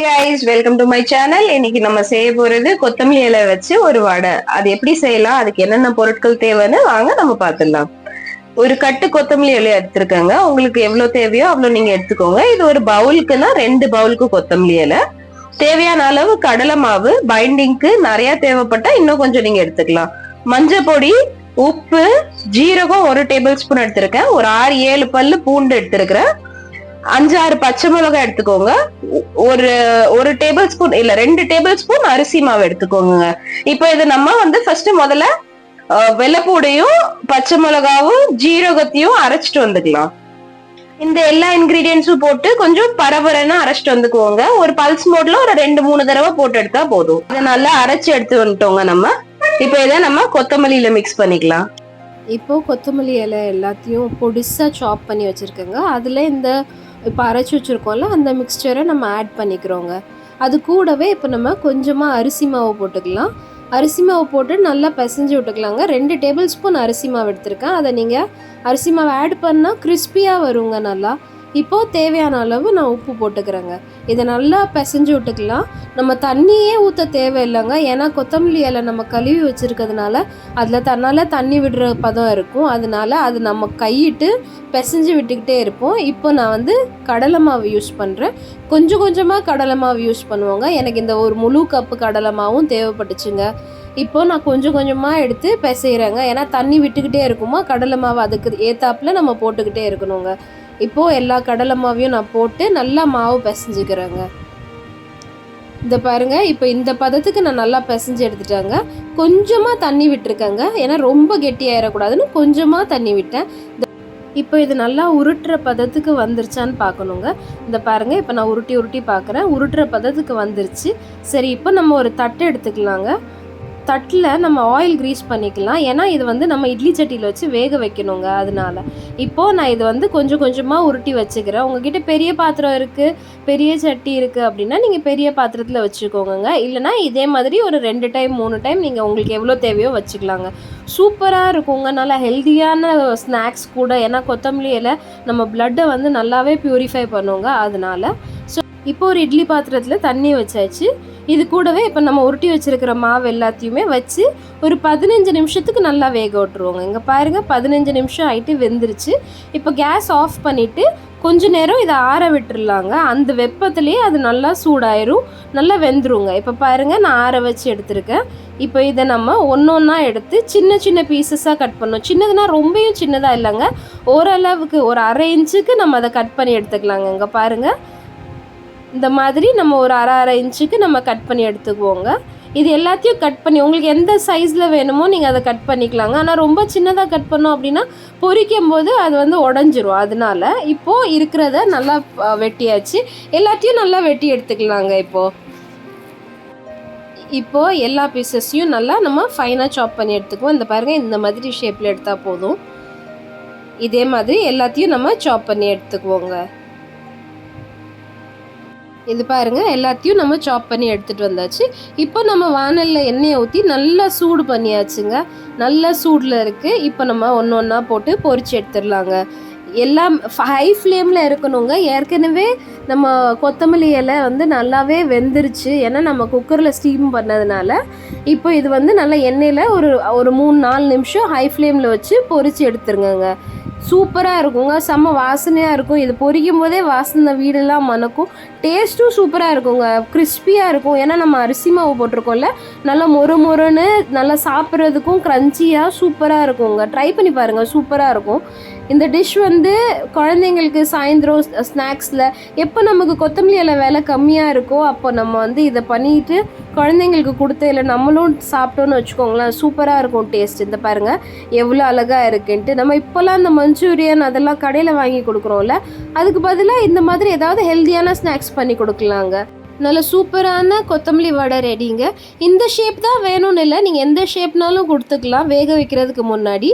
guys, welcome to my channel. இன்னைக்கு நம்ம செய்ய போறது கொத்தமல்லி இலை வச்சு ஒரு வடை. அது எப்படி செய்யலாம், அதுக்கு என்னென்ன பொருட்கள் தேவைன்னு வாங்க நம்ம பார்த்துடலாம். ஒரு கட்டு கொத்தமல்லி இலை எடுத்துருக்கங்க. உங்களுக்கு எவ்வளவு தேவையோ அவ்வளவு நீங்க எடுத்துக்கோங்க. இது ஒரு பவுலுக்குன்னா 2 பவுலுக்கு கொத்தமல்லி இலை. தேவையான அளவு கடலை மாவு, பைண்டிங்க்கு நிறைய தேவைப்பட்டா இன்னும் கொஞ்சம் நீங்க எடுத்துக்கலாம். மஞ்சள் பொடி, உப்பு, ஜீரகம் 1 டேபிள் ஸ்பூன் எடுத்திருக்கேன். ஒரு 6-7 பல்லு பூண்டு எடுத்திருக்கிறேன். 5-6 பச்சை மிளகாய் எடுத்துக்கோங்க. ஒரு டேபிள் ஸ்பூன் இல்ல 2 டேபிள் ஸ்பூன் அரிசி மாவு எடுத்துக்கோங்க. இப்போ இது நம்ம முதல்ல வெள்ளைப்பூடையும் பச்சை மிளகாவும் ஜீரகத்தையும் அரைச்சிட்டு வந்துக்கலாம். இந்த எல்லா இன்கிரீடியன்ஸும் போட்டு கொஞ்சம் பரபரன்னு அரைச்சிட்டு வந்துக்குவோங்க. ஒரு பல்ஸ் மோட்ல ஒரு 2-3 தடவை போட்டு எடுத்தா போதும். இதை நல்லா அரைச்சு எடுத்து வந்துட்டோங்க. நம்ம இப்போ இதை நம்ம கொத்தமல்லியில மிக்ஸ் பண்ணிக்கலாம். இப்போ கொத்தமல்லி இலை எல்லாத்தையும் பொடிசா சாப் பண்ணி வச்சிருக்கேங்க. அதுல இந்த இப்போ அரைச்சி வச்சுருக்கோம்ல அந்த மிக்ஸ்சரை நம்ம ஆட் பண்ணிக்கிறோங்க. அது கூடவே இப்போ நம்ம கொஞ்சமாக அரிசி மாவு போட்டுக்கலாம். அரிசி மாவு போட்டு நல்லா பிசைஞ்சு விட்டுக்கலாங்க. 2 டேபிள் ஸ்பூன் அரிசி மாவு எடுத்திருக்கேன். அதை நீங்கள் அரிசி மாவு ஆட் பண்ணால் கிறிஸ்பியாக வருங்க நல்லா. இப்போது தேவையான அளவு நான் உப்பு போட்டுக்கிறேங்க. இதை நல்லா பிசைஞ்சு விட்டுக்கலாம். நம்ம தண்ணியே ஊற்ற தேவையில்லைங்க. ஏன்னா கொத்தமல்லி இலை நம்ம கழுவி வச்சுருக்கிறதுனால அதில் தன்னால் தண்ணி விடுற பதம் இருக்கும். அதனால அது நம்ம கையிட்டு பிசைஞ்சு விட்டுக்கிட்டே இருப்போம். இப்போ நான் கடலை மாவு யூஸ் பண்ணுறேன். கொஞ்சம் கொஞ்சமாக கடலை மாவு யூஸ் பண்ணுவோங்க. எனக்கு இந்த ஒரு முழு கப்பு கடலை மாவும் தேவைப்பட்டுச்சுங்க. இப்போது நான் கொஞ்சம் கொஞ்சமாக எடுத்து பிசைகிறேங்க. ஏன்னா தண்ணி விட்டுக்கிட்டே இருக்குமா, கடலை மாவு அதுக்கு ஏத்தாப்பில் நம்ம போட்டுக்கிட்டே இருக்கணுங்க. இப்போது எல்லா கடலை மாவையும் நான் போட்டு நல்லா மாவு பிசைஞ்சுக்கிறேங்க. இந்த பாருங்கள், இப்போ இந்த பதத்துக்கு நான் நல்லா பிசைஞ்சு எடுத்துட்டேங்க. கொஞ்சமாக தண்ணி விட்டுருக்கேங்க. ஏன்னா ரொம்ப கெட்டியாயிடக்கூடாதுன்னு கொஞ்சமாக தண்ணி விட்டேன். இப்போ இது நல்லா உருட்டுற பதத்துக்கு வந்துருச்சான்னு பார்க்கணுங்க. இந்த பாருங்கள், இப்போ நான் உருட்டி பார்க்குறேன். உருட்டுற பதத்துக்கு வந்துருச்சு. சரி, இப்போ நம்ம ஒரு தட்டை எடுத்துக்கலாங்க. தட்டில் நம்ம ஆயில் க்ரீஸ் பண்ணிக்கலாம். ஏன்னா இது நம்ம இட்லி சட்டியில் வச்சு வேக வைக்கணுங்க. அதனால இப்போது நான் இது கொஞ்சம் கொஞ்சமாக உருட்டி வச்சுக்கிறேன். உங்ககிட்ட பெரிய பாத்திரம் இருக்குது, பெரிய சட்டி இருக்குது அப்படின்னா நீங்கள் பெரிய பாத்திரத்தில் வச்சுக்கோங்க. இல்லைனா இதே மாதிரி ஒரு 2 டைம் 3 டைம் நீங்கள் உங்களுக்கு எவ்வளோ தேவையோ வச்சுக்கலாங்க. சூப்பராக இருக்குங்க. நல்லா ஹெல்த்தியான ஸ்நாக்ஸ் கூட. ஏன்னா கொத்தமல்லி இலை நம்ம பிளட்டை நல்லாவே ப்யூரிஃபை பண்ணுவோங்க. அதனால இப்போ ஒரு இட்லி பாத்திரத்தில் தண்ணி வச்சாச்சு. இது கூடவே இப்போ நம்ம உருட்டி வச்சுருக்கிற மாவு எல்லாத்தையுமே வச்சு ஒரு 15 நிமிஷத்துக்கு நல்லா வேக விட்டுருவோங்க. இங்கே பாருங்கள், 15 நிமிஷம் ஆகிட்டு வெந்துருச்சு. இப்போ கேஸ் ஆஃப் பண்ணிவிட்டு கொஞ்ச நேரம் இதை ஆற விட்டுருலாங்க. அந்த வெப்பத்துலேயே அது நல்லா சூடாயிரும், நல்லா வெந்துருங்க. இப்போ பாருங்கள், நான் ஆற வச்சு எடுத்துருக்கேன். இப்போ இதை நம்ம ஒன்றா எடுத்து சின்ன சின்ன பீசஸாக கட் பண்ணோம். சின்னதுன்னா ரொம்பவும் சின்னதாக இல்லைங்க, ஓரளவுக்கு ஒரு 1/2 இன்ச்சுக்கு நம்ம அதை கட் பண்ணி எடுத்துக்கலாங்க. இங்கே பாருங்கள், இந்த மாதிரி நம்ம ஒரு 1/2 இன்ச்சுக்கு நம்ம கட் பண்ணி எடுத்துக்குவோங்க. இது எல்லாத்தையும் கட் பண்ணி உங்களுக்கு எந்த சைஸில் வேணுமோ நீங்கள் அதை கட் பண்ணிக்கலாங்க. ஆனால் ரொம்ப சின்னதாக கட் பண்ணோம் அப்படின்னா பொரிக்கும் போது அது உடஞ்சிரும். அதனால இப்போது இருக்கிறத நல்லா வெட்டியாச்சு. எல்லாத்தையும் நல்லா வெட்டி எடுத்துக்கலாங்க. இப்போது எல்லா பீசஸையும் நல்லா நம்ம ஃபைனாக சாப் பண்ணி எடுத்துக்குவோம். இந்த பாருங்கள், இந்த மாதிரி ஷேப்பில் எடுத்தால் போதும். இதே மாதிரி எல்லாத்தையும் நம்ம சாப் பண்ணி எடுத்துக்குவோங்க. இது பாருங்கள், எல்லாத்தையும் நம்ம சாப் பண்ணி எடுத்துகிட்டு வந்தாச்சு. இப்போ நம்ம வானலில் எண்ணெயை ஊற்றி நல்லா சூடு பண்ணியாச்சுங்க. நல்லா சூடில் இருக்குது. இப்போ நம்ம ஒன்றா போட்டு பொரிச்சு எடுத்துடலாங்க. எல்லாம் ஹை ஃப்ளேமில் இருக்கணுங்க. ஏற்கனவே நம்ம கொத்தமல்லி இலை நல்லாவே வெந்துருச்சு. ஏன்னா நம்ம குக்கரில் ஸ்டீம் பண்ணதுனால இப்போ இது நல்லா எண்ணெயில் ஒரு 3-4 நிமிஷம் ஹை ஃப்ளேமில் வச்சு பொரிச்சு எடுத்துருங்க. சூப்பராக இருக்குங்க. செம்ம வாசனையாக இருக்கும். இது பொரிக்கும் போதே வாசனை வீடெல்லாம் மணக்கும். டேஸ்ட்டும் சூப்பராக இருக்குங்க. கிறிஸ்பியாக இருக்கும். ஏன்னா நம்ம அரிசி மாவு போட்டிருக்கோம்ல, நல்லா மொறுன்னு நல்லா சாப்பிட்றதுக்கும் க்ரன்ச்சியாக சூப்பராக இருக்குங்க. ட்ரை பண்ணி பாருங்கள், சூப்பராக இருக்கும். இந்த டிஷ் குழந்தைங்களுக்கு சாயந்தரம் ஸ்நாக்ஸில் எப்போ நமக்கு கொத்தமல்லி இலை விலை கம்மியாக இருக்கோ அப்போ நம்ம இதை பண்ணிட்டு குழந்தைங்களுக்கு கொடுத்து இல்லை நம்மளும் சாப்பிட்டோன்னு வச்சுக்கோங்களேன், சூப்பராக இருக்கும் டேஸ்ட். இந்த பாருங்கள் எவ்வளோ அழகாக இருக்குன்ட்டு. நம்ம இப்போல்லாம் இந்த மஞ்சூரியன் அதெல்லாம் கடையில் வாங்கி கொடுக்குறோம்ல, அதுக்கு பதிலாக இந்த மாதிரி ஏதாவது ஹெல்த்தியான ஸ்நாக்ஸ் பண்ணி கொடுக்கலாங்க. நல்ல சூப்பரான கொத்தமல்லி வடை ரெடிங்க. இந்த ஷேப் தான் வேணும்னு இல்லை, நீங்கள் எந்த ஷேப்னாலும் கொடுத்துக்கலாம் வேக வைக்கிறதுக்கு முன்னாடி.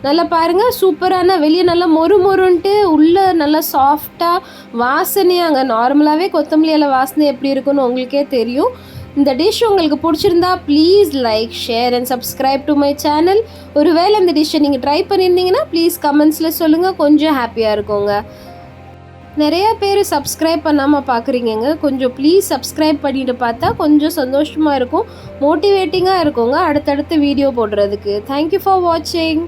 நல்லா பாருங்கள், சூப்பரான வெளியே நல்லா மொறுன்ட்டு உள்ளே நல்லா சாஃப்டாக வாசனையாங்க. நார்மலாகவே கொத்தமல்லி இலை வாசனை எப்படி இருக்குன்னு உங்களுக்கே தெரியும். இந்த டிஷ் உங்களுக்கு பிடிச்சிருந்தா please like, share and subscribe to my channel. ஒருவேளை இந்த டிஷ்ஷை நீங்கள் ட்ரை பண்ணியிருந்தீங்கன்னா ப்ளீஸ் கமெண்ட்ஸில் சொல்லுங்கள், கொஞ்சம் ஹாப்பியாக இருக்குங்க. நிறைய பேர் சப்ஸ்கிரைப் பண்ணாமல் பார்க்குறீங்கங்க. கொஞ்சம் ப்ளீஸ் சப்ஸ்கிரைப் பண்ணிட்டு பார்த்தா கொஞ்சம் சந்தோஷமாக இருக்கும், மோட்டிவேட்டிங்காக இருக்குங்க அடுத்தடுத்து வீடியோ போடுறதுக்கு. தேங்க்யூ ஃபார் வாட்சிங்.